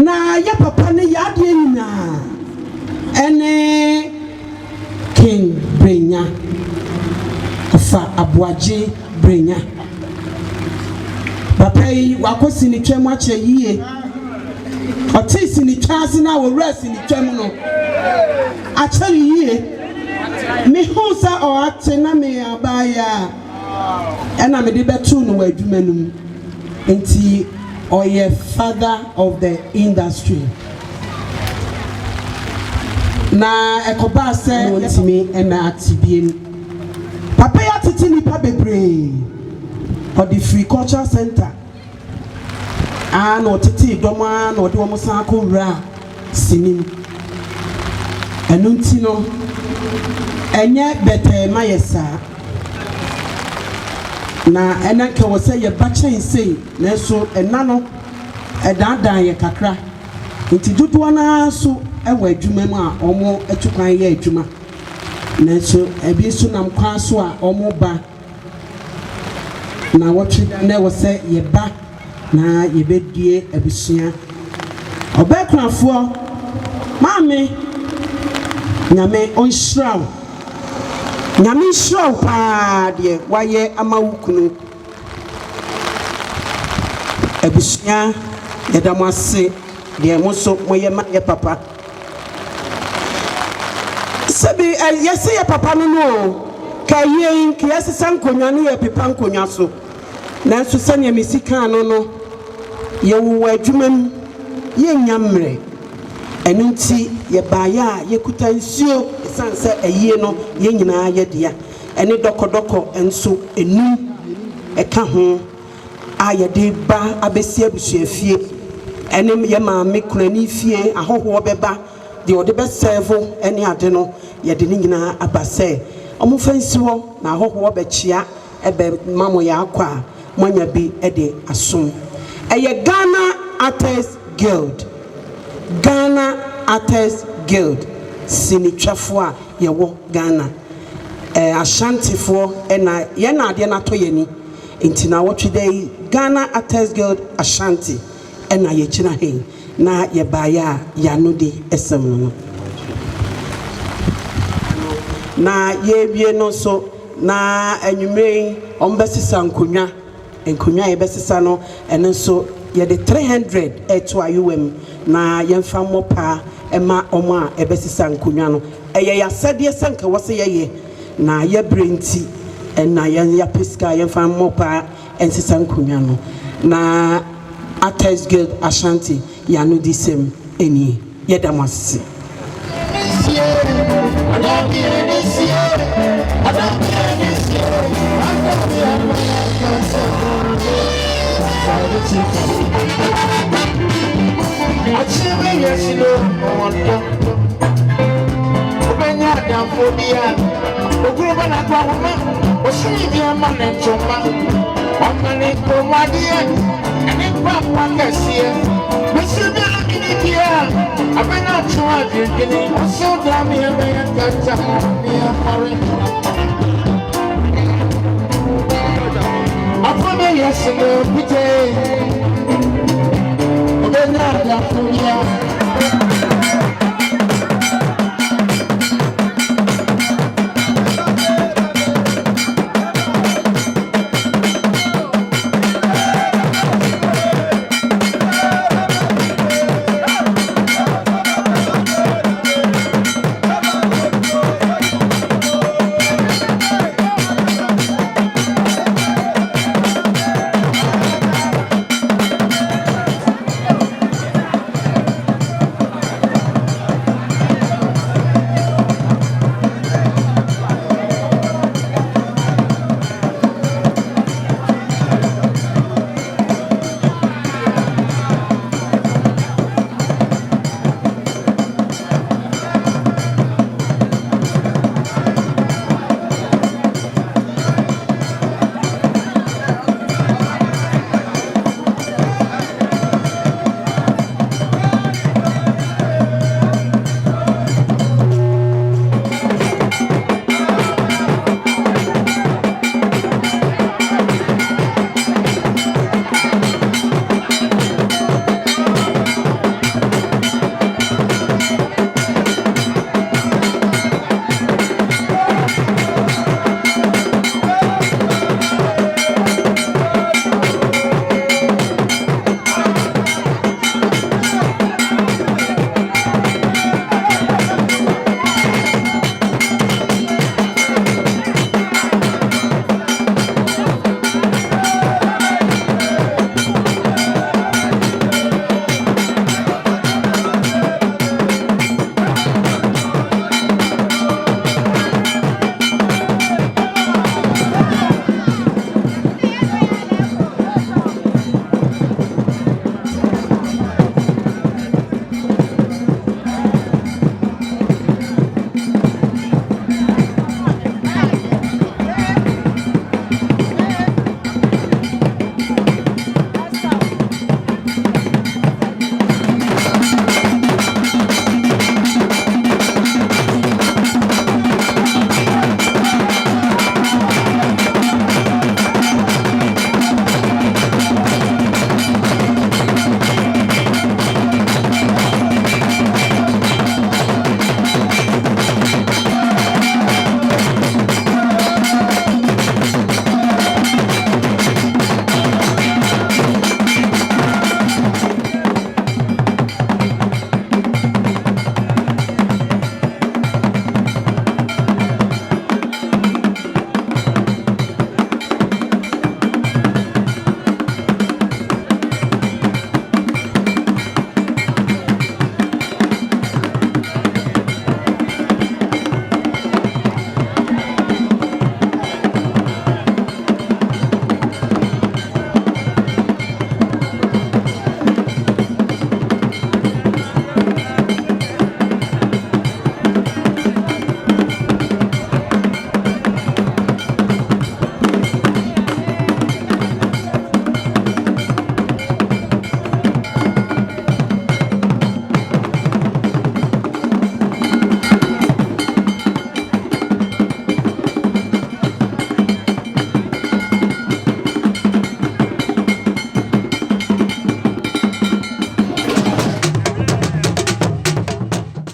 Na ya papa ne ya de nyina ene King Brenya ofa Aboagye Brenya papa yi wakosi ni twam ache yie otisi ni twase na wo rest ni twam no ache yie me hu sa o ate na me abaya ena me de betu no wa adwuma num enti or a father of the industry. Na ekoba se wotimi ena atibiem. Papa ya titi nipa bebre. Or the free culture center. No titi doma no de wo san ko ra sinim. Enu nti no enye bete mayesa. Na enake wo se ye ba chen sei na so enano edandan ye kakra nti dudu na so ewa adwuma mu a omo etukwan ye adwuma na so ebi so nam kwa so a omo ba na wotwe na wo se ye ba na ye bedie abusua obekrafo maame nyame onhiraw nyame shraw pa de waye amawukunu abusua yedamase de moso moye ma ye papa sebi yesi ye papa no kayen kiyasi sankonwa ne ye pepa nkonwa so nanso sane misika no ye wo adwumam ye nyamre enunti ye baaya ye kutansuo sanse ayie no ye nyina ye dia ene dokodoko enso enu eka ho ayede ba abesi abusuafie ene ye maame kunani fie ahoho beba de ode be serve ene ade no ye de nyina abase omufansiwo na ahoho be chia ebe mamo ya akwa monya bi ede asom eye Ghana Artists Guild sinitwafo a yewo Ghana Ashantifo ena ye na ade na to yeni enti na wotwede Ghana Artists Guild Ashanti ena ye kina he na ye baaya ya no de esem no na ye wie no so na anwumre ombesisa nkonwa ye besisa no ene so ye de 300 eto ayuwem na yemfa mopa ema omo a ebesisa nkonwa no eye ya sede senka wose ye na ye brenti na ya peska yemfa mopa ensisa nkonwa no na Artists Guild Ashanti ya no disem eni ye damasi I don't Achieve yes, you know, when you're down for the end, the group and a woman was seeing your man and your man. One minute for my dear, and if one can see it, but still be looking at you. I've been out to our drinking, so damn me, and catch up on me. I put me yes, you know, pretty. Then I got